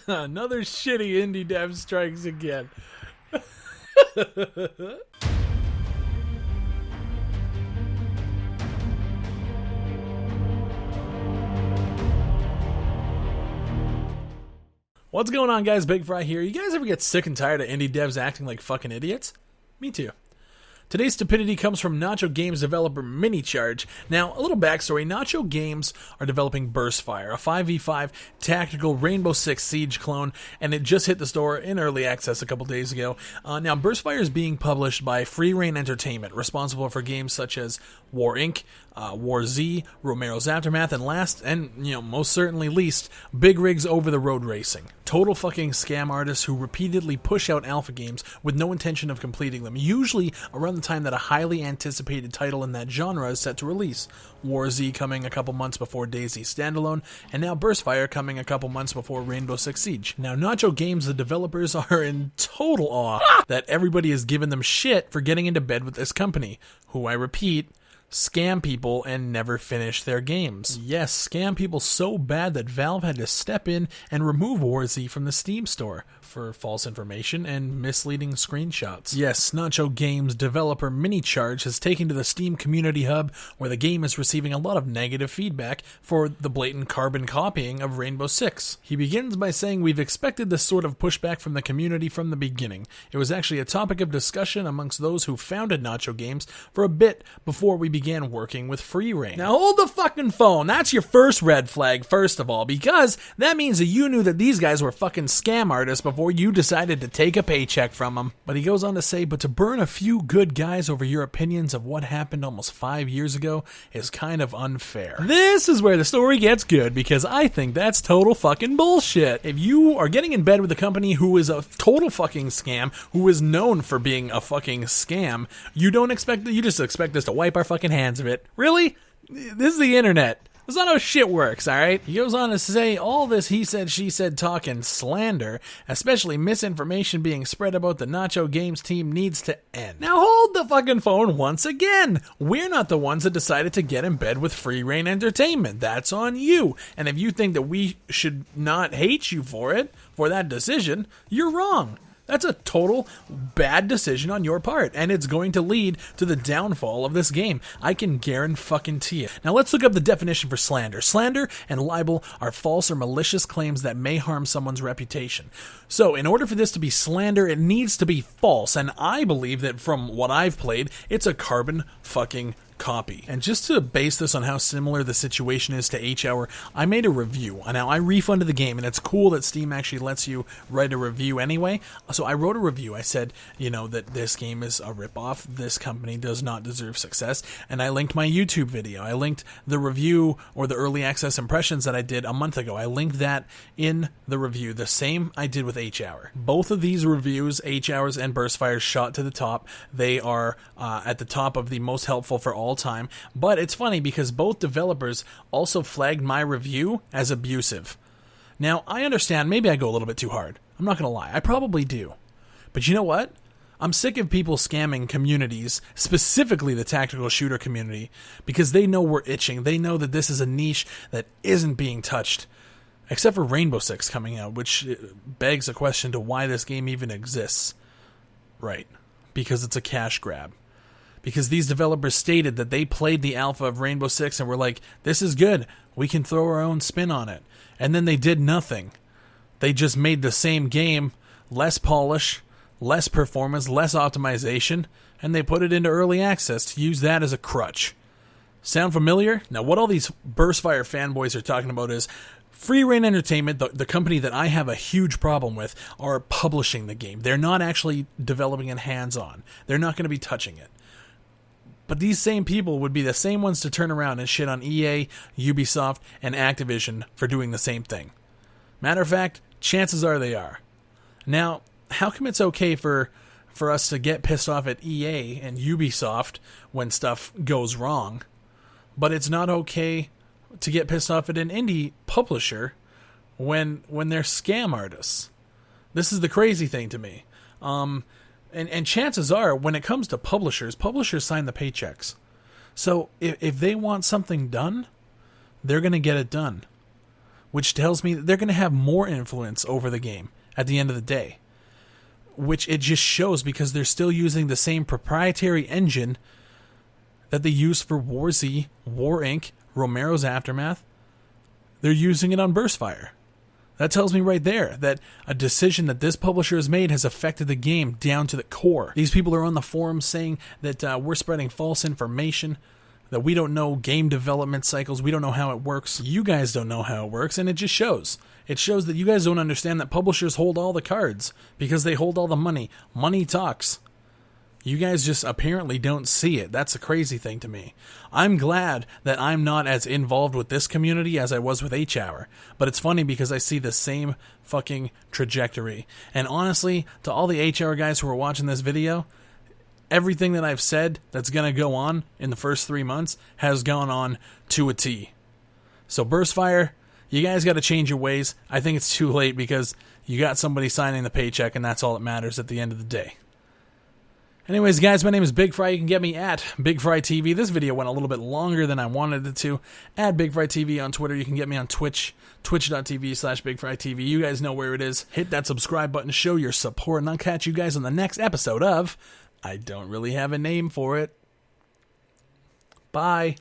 Another shitty indie dev strikes again. What's going on, guys? Big Fry here. You guys ever get sick and tired of indie devs acting like fucking idiots? Me too. Today's stupidity comes from Nacho Games developer Minicharge. Now, a little backstory. Nacho Games are developing BurstFire, a 5v5 tactical Rainbow Six Siege clone, and it just hit the store in early access a couple days ago. Now, BurstFire is being published by Free Reign Entertainment, responsible for games such as War Inc., War Z, Romero's Aftermath, and last, and most certainly least, Big Rigs Over the Road Racing. Total fucking scam artists who repeatedly push out alpha games with no intention of completing them, usually around the time that a highly anticipated title in that genre is set to release. War Z coming a couple months before DayZ Standalone, and now BurstFire coming a couple months before Rainbow Six Siege. Now, Nacho Games, the developers, are in total awe that everybody has given them shit for getting into bed with this company, who, I repeat, scam people and never finish their games. Yes, scam people so bad that Valve had to step in and remove War Z from the Steam store for false information and misleading screenshots. Yes, Nacho Games developer Minicharge has taken to the Steam community hub, where the game is receiving a lot of negative feedback for the blatant carbon copying of Rainbow Six. He begins by saying, "We've expected this sort of pushback from the community from the beginning. It was actually a topic of discussion amongst those who founded Nacho Games for a bit before we began working with Free Reign." Now hold the fucking phone. That's your first red flag, first of all, because that means that you knew that these guys were fucking scam artists before you decided to take a paycheck from them. But he goes on to say, "But to burn a few good guys over your opinions of what happened almost 5 years ago is kind of unfair." This is where the story gets good, because I think that's total fucking bullshit. If you are getting in bed with a company who is a total fucking scam, who is known for being a fucking scam, you just expect us to wipe our fucking hands of it. Really? This is the internet. That's not how shit works, alright? He goes on to say, all this he said, she said talk and slander, especially misinformation being spread about the Nacho Games team, needs to end. Now hold the fucking phone once again. We're not the ones that decided to get in bed with Free Reign Entertainment. That's on you. And if you think that we should not hate you for it, for that decision, you're wrong. That's a total bad decision on your part, and it's going to lead to the downfall of this game. I can guarantee it. Now let's look up the definition for slander. Slander and libel are false or malicious claims that may harm someone's reputation. So in order for this to be slander, it needs to be false, and I believe that from what I've played, it's a carbon fucking copy. And just to base this on how similar the situation is to H-Hour, I made a review. Now, I refunded the game, and it's cool that Steam actually lets you write a review anyway. So I wrote a review. I said, that this game is a ripoff. This company does not deserve success. And I linked my YouTube video. I linked the review or the early access impressions that I did a month ago. I linked that in the review. The same I did with H-Hour. Both of these reviews, H-Hour's and BurstFire's, shot to the top. They are at the top of the most helpful for all time, but it's funny because both developers also flagged my review as abusive. Now, I understand maybe I go a little bit too hard. I'm not gonna lie, I probably do. But you know what? I'm sick of people scamming communities, specifically the tactical shooter community, because they know we're itching. They know that this is a niche that isn't being touched. Except for Rainbow Six coming out, which begs a question to why this game even exists. Right. Because it's a cash grab. Because these developers stated that they played the alpha of Rainbow Six and were like, this is good, we can throw our own spin on it. And then they did nothing. They just made the same game, less polish, less performance, less optimization, and they put it into early access to use that as a crutch. Sound familiar? Now, what all these BurstFire fanboys are talking about is Free Reign Entertainment, the company that I have a huge problem with, are publishing the game. They're not actually developing it hands-on. They're not going to be touching it. But these same people would be the same ones to turn around and shit on EA, Ubisoft, and Activision for doing the same thing. Matter of fact, chances are they are. Now, how come it's okay for us to get pissed off at EA and Ubisoft when stuff goes wrong, but it's not okay to get pissed off at an indie publisher when they're scam artists? This is the crazy thing to me. And chances are, when it comes to publishers sign the paychecks. So if they want something done, they're going to get it done. which tells me that they're going to have more influence over the game at the end of the day. Which it just shows because they're still using the same proprietary engine that they use for War Z, War Inc., Romero's Aftermath. They're using it on BurstFire. That tells me right there that a decision that this publisher has made has affected the game down to the core. These people are on the forums saying that we're spreading false information, that we don't know game development cycles, we don't know how it works. You guys don't know how it works, and it just shows. It shows that you guys don't understand that publishers hold all the cards because they hold all the money. Money talks. You guys just apparently don't see it. That's a crazy thing to me. I'm glad that I'm not as involved with this community as I was with H-Hour. But it's funny because I see the same fucking trajectory. And honestly, to all the H-Hour guys who are watching this video, everything that I've said that's going to go on in the first 3 months has gone on to a T. So BurstFire, you guys got to change your ways. I think it's too late because you got somebody signing the paycheck and that's all that matters at the end of the day. Anyways, guys, my name is Big Fry. You can get me at Big Fry TV. This video went a little bit longer than I wanted it to. At Big Fry TV on Twitter. You can get me on Twitch, twitch.tv/BigFryTV. You guys know where it is. Hit that subscribe button, show your support, and I'll catch you guys on the next episode of I don't really have a name for it. Bye.